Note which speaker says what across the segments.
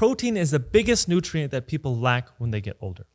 Speaker 1: protein is the biggest nutrient that people lack when they get older.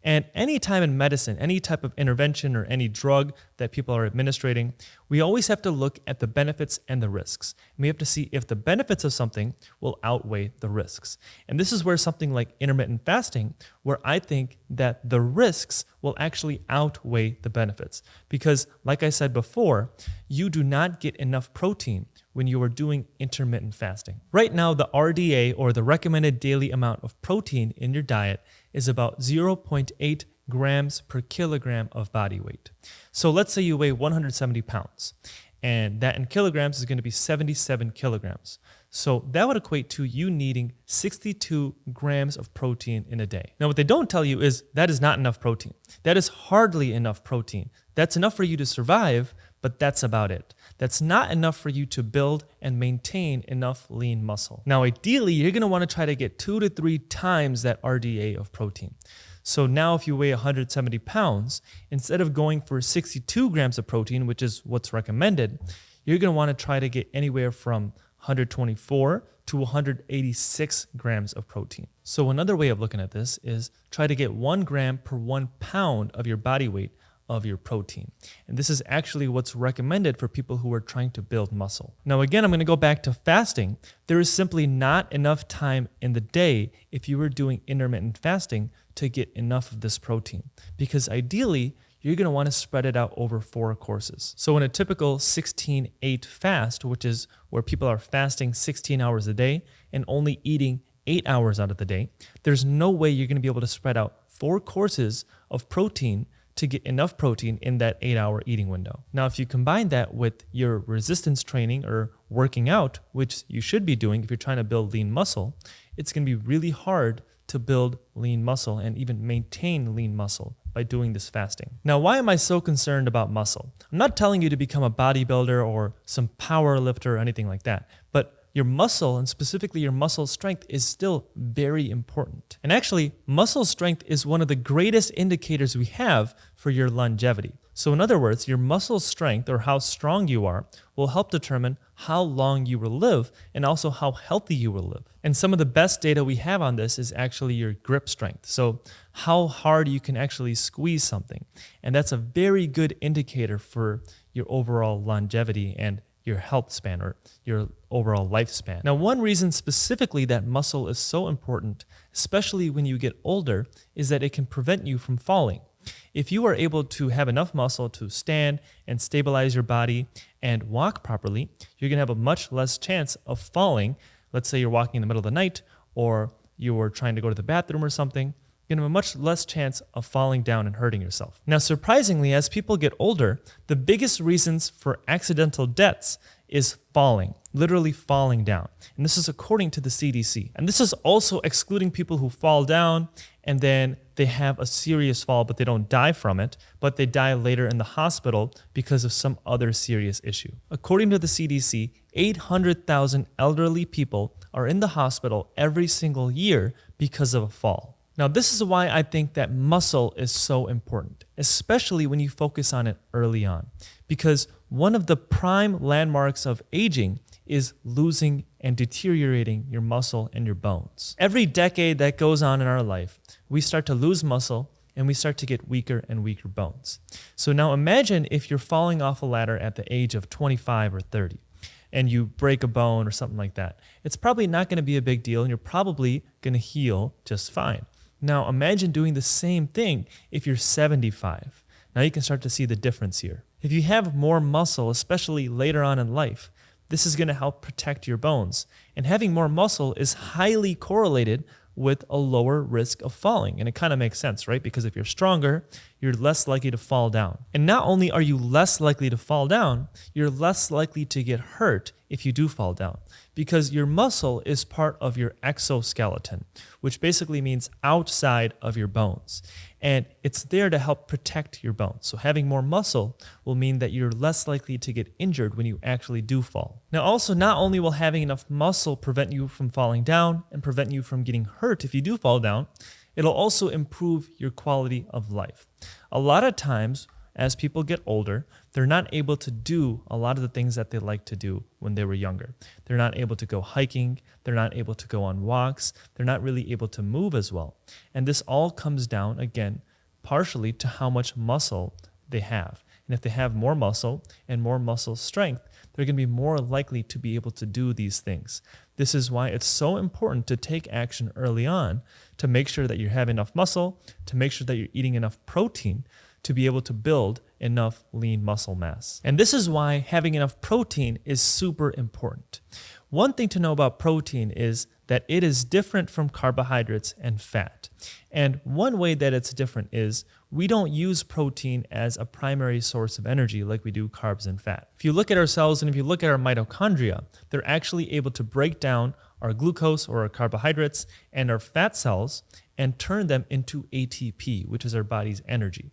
Speaker 1: And any time in medicine, any type of intervention or any drug that people are administrating, we always have to look at the benefits and the risks. And we have to see if the benefits of something will outweigh the risks. And this is where something like intermittent fasting, where I think that the risks will actually outweigh the benefits. Because like I said before, you do not get enough protein when you are doing intermittent fasting. Right now, the RDA, or the recommended daily amount of protein in your diet, is about 0.8 grams per kilogram of body weight. So let's say you weigh 170 pounds, and that in kilograms is going to be 77 kilograms. So that would equate to you needing 62 grams of protein in a day. Now, what they don't tell you is that is not enough protein. That is hardly enough protein. That's enough for you to survive, but that's about it. That's not enough for you to build and maintain enough lean muscle. Now, ideally, you're going to want to try to get 2 to 3 times that RDA of protein. So now if you weigh 170 pounds, instead of going for 62 grams of protein, which is what's recommended, you're going to want to try to get anywhere from 124 to 186 grams of protein. So another way of looking at this is try to get 1 gram per 1 pound of your body weight of your protein. And this is actually what's recommended for people who are trying to build muscle. Now, again, I'm going to go back to fasting. There is simply not enough time in the day if you were doing intermittent fasting to get enough of this protein, because ideally, you're going to want to spread it out over 4 courses. So in a typical 16-8 fast, which is where people are fasting 16 hours a day and only eating 8 hours out of the day, there's no way you're going to be able to spread out 4 courses of protein to get enough protein in that 8-hour eating window. Now, if you combine that with your resistance training or working out, which you should be doing if you're trying to build lean muscle, it's going to be really hard to build lean muscle and even maintain lean muscle by doing this fasting. Now, why am I so concerned about muscle? I'm not telling you to become a bodybuilder or some power lifter or anything like that, but your muscle, and specifically your muscle strength, is still very important. And actually, muscle strength is one of the greatest indicators we have for your longevity. So in other words, your muscle strength, or how strong you are, will help determine how long you will live and also how healthy you will live. And some of the best data we have on this is actually your grip strength. So how hard you can actually squeeze something. And that's a very good indicator for your overall longevity and your health span, or your overall lifespan. Now, one reason specifically that muscle is so important, especially when you get older, is that it can prevent you from falling. If you are able to have enough muscle to stand and stabilize your body and walk properly, you're going to have a much less chance of falling. Let's say you're walking in the middle of the night, or you're trying to go to the bathroom or something. You're going to have a much less chance of falling down and hurting yourself. Now, surprisingly, as people get older, the biggest reasons for accidental deaths is falling, literally falling down. And this is according to the CDC. And this is also excluding people who fall down and then they have a serious fall, but they don't die from it, but they die later in the hospital because of some other serious issue. According to the CDC, 800,000 elderly people are in the hospital every single year because of a fall. Now, this is why I think that muscle is so important, especially when you focus on it early on, because one of the prime landmarks of aging is losing and deteriorating your muscle and your bones. Every decade that goes on in our life, we start to lose muscle and we start to get weaker and weaker bones. So now imagine if you're falling off a ladder at the age of 25 or 30 and you break a bone or something like that. It's probably not going to be a big deal and you're probably going to heal just fine. Now imagine doing the same thing if you're 75. Now you can start to see the difference here. If you have more muscle, especially later on in life, this is going to help protect your bones. And having more muscle is highly correlated with a lower risk of falling. And it kind of makes sense, right? Because if you're stronger, you're less likely to fall down. And not only are you less likely to fall down, you're less likely to get hurt if you do fall down, because your muscle is part of your exoskeleton, which basically means outside of your bones. And it's there to help protect your bones. So having more muscle will mean that you're less likely to get injured when you actually do fall. Now also, not only will having enough muscle prevent you from falling down and prevent you from getting hurt if you do fall down, it'll also improve your quality of life. A lot of times, as people get older, they're not able to do a lot of the things that they like to do when they were younger. They're not able to go hiking. They're not able to go on walks. They're not really able to move as well. And this all comes down, again, partially to how much muscle they have. And if they have more muscle and more muscle strength, they're going to be more likely to be able to do these things. This is why it's so important to take action early on to make sure that you have enough muscle, to make sure that you're eating enough protein to be able to build enough lean muscle mass. And this is why having enough protein is super important. One thing to know about protein is that it is different from carbohydrates and fat. And one way that it's different is we don't use protein as a primary source of energy like we do carbs and fat. If you look at our cells and if you look at our mitochondria, they're actually able to break down our glucose or our carbohydrates and our fat cells and turn them into ATP, which is our body's energy.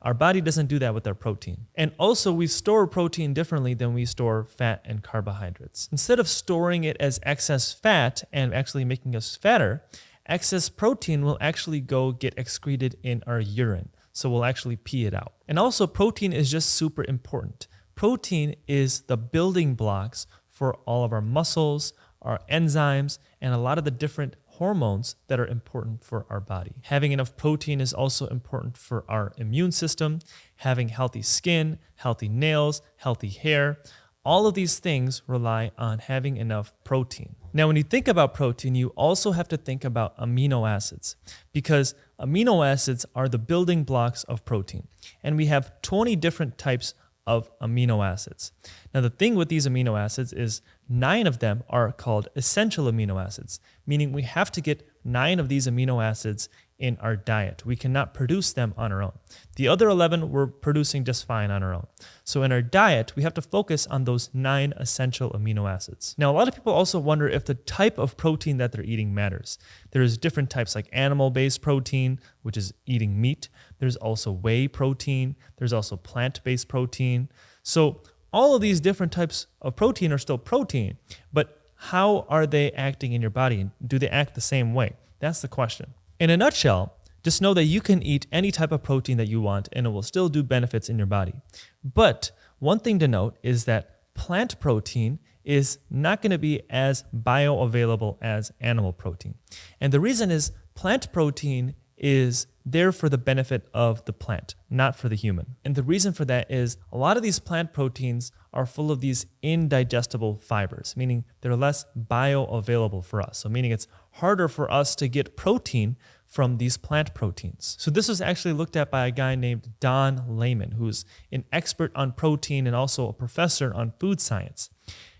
Speaker 1: Our body doesn't do that with our protein. And also we store protein differently than we store fat and carbohydrates. Instead of storing it as excess fat and actually making us fatter, excess protein will actually go get excreted in our urine. So we'll actually pee it out. And also protein is just super important. Protein is the building blocks for all of our muscles, our enzymes, and a lot of the different hormones that are important for our body. Having enough protein is also important for our immune system, having healthy skin, healthy nails, healthy hair. All of these things rely on having enough protein. Now, when you think about protein, you also have to think about amino acids because amino acids are the building blocks of protein. And we have 20 different types of amino acids. Now, the thing with these amino acids is 9 of them are called essential amino acids, meaning we have to get 9 of these amino acids in our diet. We cannot produce them on our own. The other 11 we're producing just fine on our own. So in our diet, we have to focus on those 9 essential amino acids. Now, a lot of people also wonder if the type of protein that they're eating matters. There's different types like animal-based protein, which is eating meat. There's also whey protein. There's also plant-based protein. So all of these different types of protein are still protein, but how are they acting in your body? Do they act the same way? That's the question. In a nutshell, just know that you can eat any type of protein that you want and it will still do benefits in your body. But one thing to note is that plant protein is not going to be as bioavailable as animal protein. And the reason is plant protein is there for the benefit of the plant, not for the human. And the reason for that is a lot of these plant proteins are full of these indigestible fibers, meaning they're less bioavailable for us. So meaning it's harder for us to get protein from these plant proteins. So this was actually looked at by a guy named Don Layman, who's an expert on protein and also a professor on food science.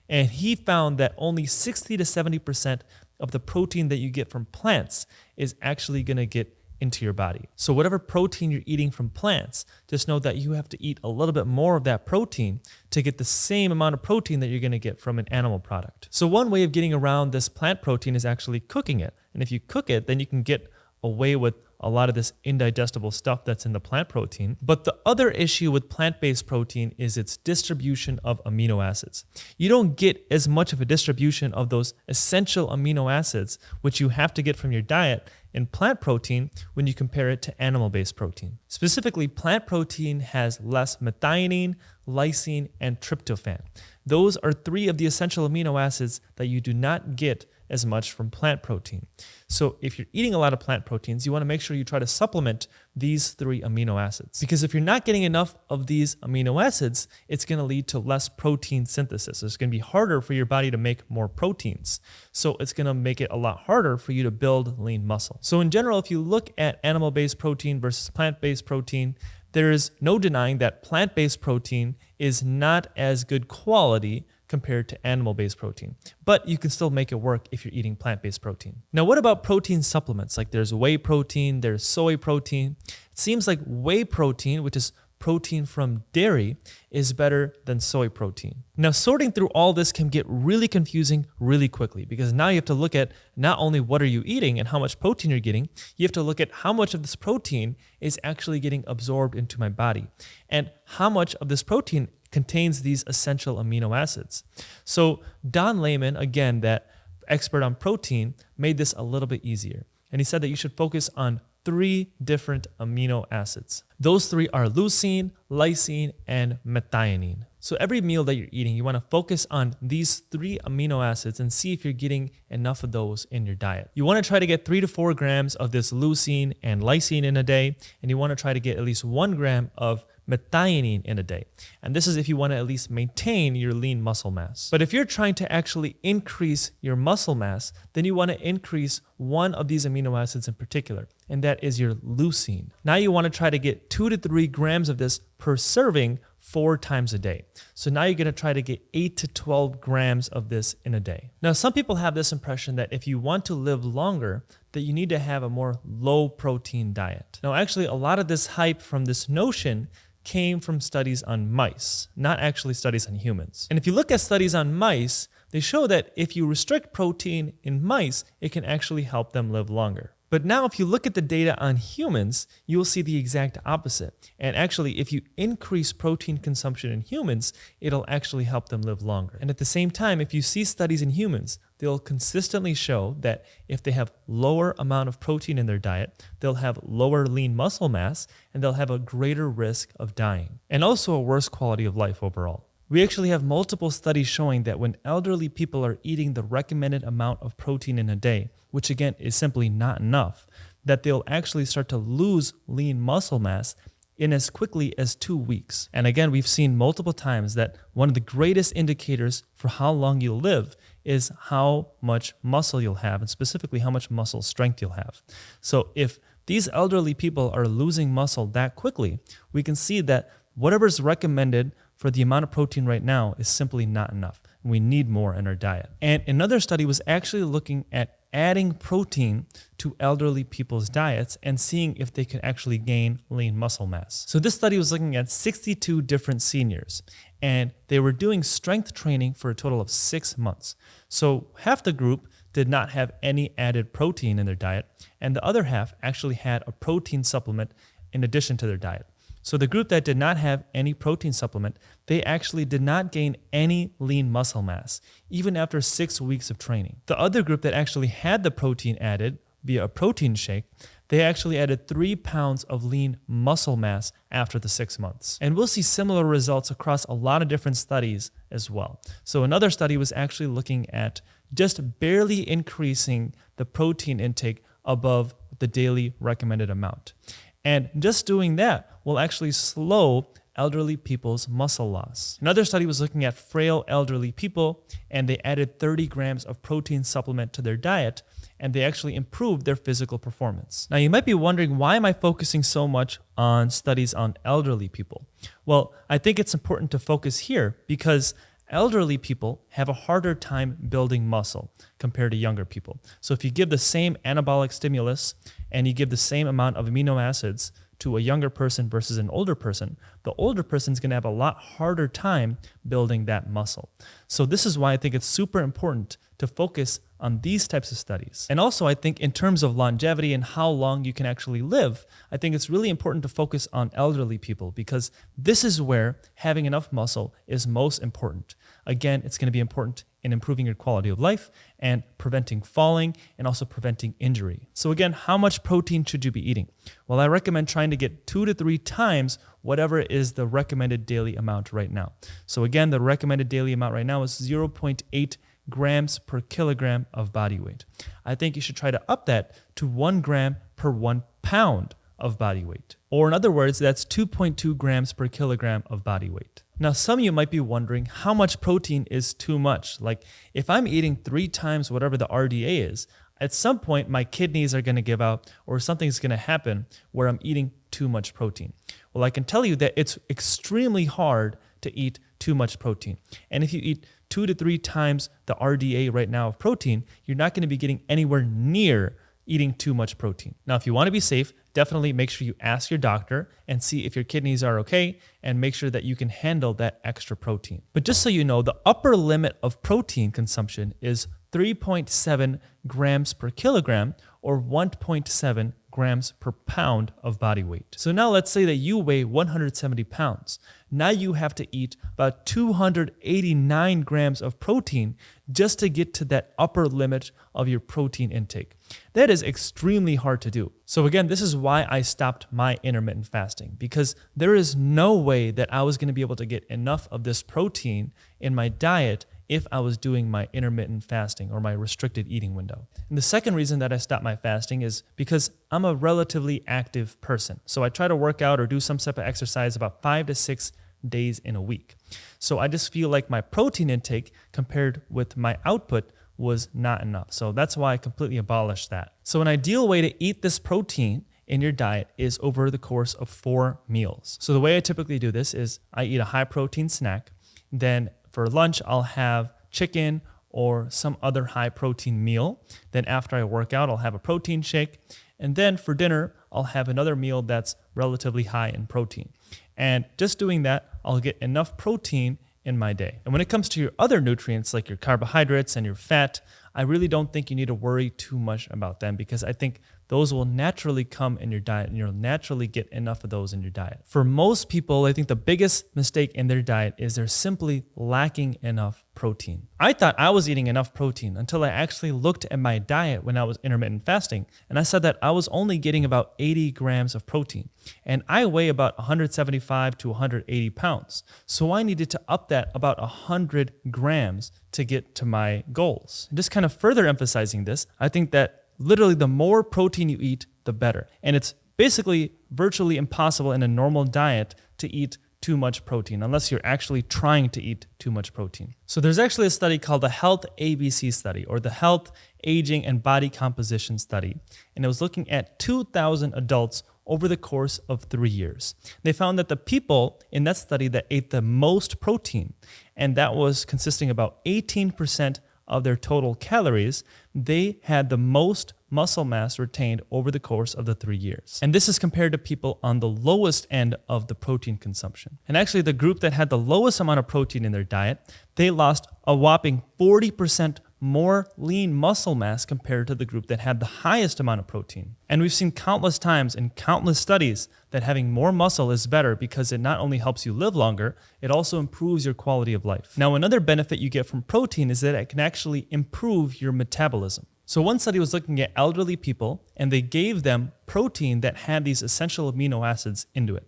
Speaker 1: And he found that only 60 to 70% of the protein that you get from plants is actually going to get into your body. So whatever protein you're eating from plants, just know that you have to eat a little bit more of that protein to get the same amount of protein that you're going to get from an animal product. So one way of getting around this plant protein is actually cooking it. And if you cook it, then you can get away with a lot of this indigestible stuff that's in the plant protein. But the other issue with plant-based protein is its distribution of amino acids. You don't get as much of a distribution of those essential amino acids, which you have to get from your diet, in plant protein when you compare it to animal-based protein. Specifically, plant protein has less methionine, lysine, and tryptophan. Those are 3 of the essential amino acids that you do not get as much from plant protein. So if you're eating a lot of plant proteins, you want to make sure you try to supplement these 3 amino acids. Because if you're not getting enough of these amino acids, it's going to lead to less protein synthesis. So it's going to be harder for your body to make more proteins. So it's going to make it a lot harder for you to build lean muscle. So in general, if you look at animal-based protein versus plant-based protein, there is no denying that plant-based protein is not as good quality compared to animal-based protein. But you can still make it work if you're eating plant-based protein. Now, what about protein supplements? Like there's whey protein, there's soy protein. It seems like whey protein, which is protein from dairy, is better than soy protein. Now, sorting through all this can get really confusing really quickly because now you have to look at not only what are you eating and how much protein you're getting, you have to look at how much of this protein is actually getting absorbed into my body and how much of this protein contains these essential amino acids. So Don Layman, again, that expert on protein, made this a little bit easier. And he said that you should focus on 3 different amino acids. Those 3 are leucine, lysine, and methionine. So every meal that you're eating, you want to focus on these 3 amino acids and see if you're getting enough of those in your diet. You want to try to get 3 to 4 grams of this leucine and lysine in a day, and you want to try to get at least 1 gram of methionine in a day. And this is if you want to at least maintain your lean muscle mass. But if you're trying to actually increase your muscle mass, then you want to increase one of these amino acids in particular, and that is your leucine. Now you want to try to get 2 to 3 grams of this per serving 4 times a day. So now you're going to try to get 8 to 12 grams of this in a day. Now, some people have this impression that if you want to live longer, that you need to have a more low protein diet. Now, actually, a lot of this hype from this notion came from studies on mice, not actually studies on humans. And if you look at studies on mice, they show that if you restrict protein in mice, it can actually help them live longer. But now if you look at the data on humans, you will see the exact opposite. And actually, if you increase protein consumption in humans, it'll actually help them live longer. And at the same time, if you see studies in humans, they'll consistently show that if they have lower amount of protein in their diet, they'll have lower lean muscle mass, and they'll have a greater risk of dying, and also a worse quality of life overall. We actually have multiple studies showing that when elderly people are eating the recommended amount of protein in a day, which again is simply not enough, that they'll actually start to lose lean muscle mass in as quickly as 2 weeks. And again, we've seen multiple times that one of the greatest indicators for how long you'll live is how much muscle you'll have, and specifically how much muscle strength you'll have. So if these elderly people are losing muscle that quickly, we can see that whatever's recommended for the amount of protein right now is simply not enough. We need more in our diet. And another study was actually looking at adding protein to elderly people's diets and seeing if they could actually gain lean muscle mass. So this study was looking at 62 different seniors, and they were doing strength training for a total of 6 months. So half the group did not have any added protein in their diet, and the other half actually had a protein supplement in addition to their diet. So the group that did not have any protein supplement, they actually did not gain any lean muscle mass, even after 6 weeks of training. The other group that actually had the protein added via a protein shake, they actually added 3 pounds of lean muscle mass after the 6 months. And we'll see similar results across a lot of different studies as well. So another study was actually looking at just barely increasing the protein intake above the daily recommended amount. And just doing that will actually slow elderly people's muscle loss. Another study was looking at frail elderly people, and they added 30 grams of protein supplement to their diet, and they actually improved their physical performance. Now, you might be wondering, why am I focusing so much on studies on elderly people? Well, I think it's important to focus here because elderly people have a harder time building muscle compared to younger people. So if you give the same anabolic stimulus and you give the same amount of amino acids to a younger person versus an older person, the older person is going to have a lot harder time building that muscle. So this is why I think it's super important to focus on these types of studies. And also, I think in terms of longevity and how long you can actually live, I think it's really important to focus on elderly people because this is where having enough muscle is most important. Again, it's going to be important in improving your quality of life and preventing falling and also preventing injury. So again, how much protein should you be eating? Well, I recommend trying to get 2 to 3 times whatever is the recommended daily amount right now. So again, the recommended daily amount right now is 0.8 grams per kilogram of body weight. I think you should try to up that to 1 gram per 1 pound of body weight. Or in other words, that's 2.2 grams per kilogram of body weight. Now, some of you might be wondering how much protein is too much. Like if I'm eating 3 times whatever the RDA is, at some point my kidneys are going to give out or something's going to happen where I'm eating too much protein. Well, I can tell you that it's extremely hard to eat too much protein. And if you eat 2 to 3 times the RDA right now of protein, you're not going to be getting anywhere near eating too much protein. Now, if you want to be safe, definitely make sure you ask your doctor and see if your kidneys are okay and make sure that you can handle that extra protein. But just so you know, the upper limit of protein consumption is 3.7 grams per kilogram or 1.7 grams per pound of body weight. So now let's say that you weigh 170 pounds. Now you have to eat about 289 grams of protein just to get to that upper limit of your protein intake. That is extremely hard to do. So again, this is why I stopped my intermittent fasting, because there is no way that I was going to be able to get enough of this protein in my diet if I was doing my intermittent fasting or my restricted eating window. And the second reason that I stopped my fasting is because I'm a relatively active person. So I try to work out or do some type of exercise about 5 to 6 days in a week. So I just feel like my protein intake compared with my output was not enough. So that's why I completely abolished that. So an ideal way to eat this protein in your diet is over the course of 4 meals. So the way I typically do this is I eat a high protein snack. Then for lunch, I'll have chicken or some other high protein meal. Then after I work out, I'll have a protein shake. And then for dinner, I'll have another meal that's relatively high in protein. And just doing that, I'll get enough protein in my day. And when it comes to your other nutrients like your carbohydrates and your fat, I really don't think you need to worry too much about them, because I think those will naturally come in your diet and you'll naturally get enough of those in your diet. For most people, I think the biggest mistake in their diet is they're simply lacking enough protein. I thought I was eating enough protein until I actually looked at my diet when I was intermittent fasting, and I said that I was only getting about 80 grams of protein, and I weigh about 175 to 180 pounds. So I needed to up that about 100 grams to get to my goals. And just kind of further emphasizing this, I think that literally the more protein you eat, the better. And it's basically virtually impossible in a normal diet to eat too much protein unless you're actually trying to eat too much protein. So there's actually a study called the Health ABC study, or the Health, Aging, and Body Composition study. And it was looking at 2,000 adults over the course of 3 years. They found that the people in that study that ate the most protein, and that was consisting about 18% of their total calories, they had the most muscle mass retained over the course of the 3 years. And this is compared to people on the lowest end of the protein consumption. And actually, the group that had the lowest amount of protein in their diet, they lost a whopping 40% more lean muscle mass compared to the group that had the highest amount of protein. And we've seen countless times in countless studies that having more muscle is better because it not only helps you live longer, it also improves your quality of life. Now, another benefit you get from protein is that it can actually improve your metabolism. So one study was looking at elderly people, and they gave them protein that had these essential amino acids into it.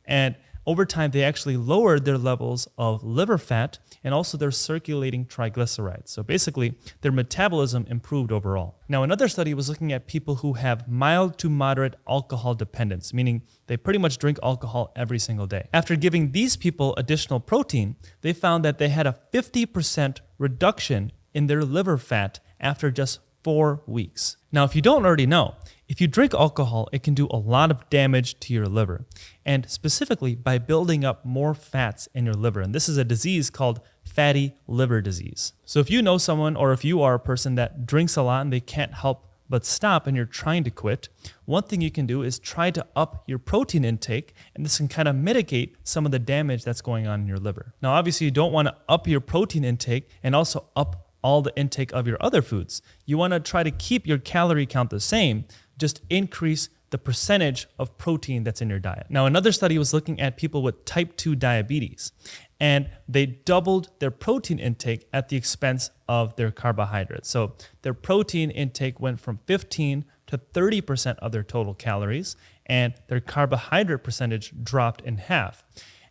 Speaker 1: And over time, they actually lowered their levels of liver fat and also their circulating triglycerides. So basically, their metabolism improved overall. Now, another study was looking at people who have mild to moderate alcohol dependence, meaning they pretty much drink alcohol every single day. After giving these people additional protein, they found that they had a 50% reduction in their liver fat after just 4 weeks. Now, if you don't already know, if you drink alcohol, it can do a lot of damage to your liver, and specifically by building up more fats in your liver. And this is a disease called fatty liver disease. So if you know someone, or if you are a person that drinks a lot and they can't help but stop and you're trying to quit, one thing you can do is try to up your protein intake, and this can kind of mitigate some of the damage that's going on in your liver. Now, obviously, you don't want to up your protein intake and also up all the intake of your other foods. You want to try to keep your calorie count the same, just increase the percentage of protein that's in your diet. Now, another study was looking at people with type 2 diabetes, and they doubled their protein intake at the expense of their carbohydrates. So their protein intake went from 15 to 30% of their total calories, and their carbohydrate percentage dropped in half.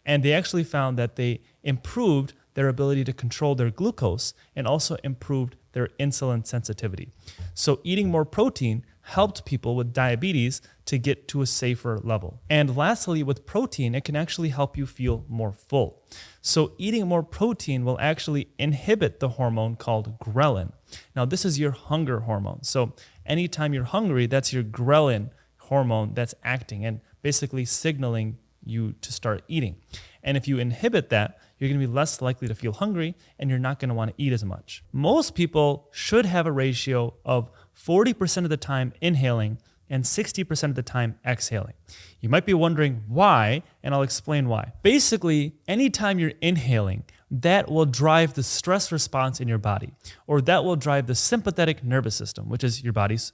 Speaker 1: And they actually found that they improved their ability to control their glucose and also improved their insulin sensitivity. So eating more protein helped people with diabetes to get to a safer level. And lastly, with protein, it can actually help you feel more full. So eating more protein will actually inhibit the hormone called ghrelin. Now, this is your hunger hormone. So anytime you're hungry, that's your ghrelin hormone that's acting and basically signaling you to start eating. And if you inhibit that, you're going to be less likely to feel hungry, and you're not going to want to eat as much. Most people should have a ratio of 40% of the time inhaling and 60% of the time exhaling. You might be wondering why, and I'll explain why. Basically, anytime you're inhaling, that will drive the stress response in your body, or that will drive the sympathetic nervous system, which is your body's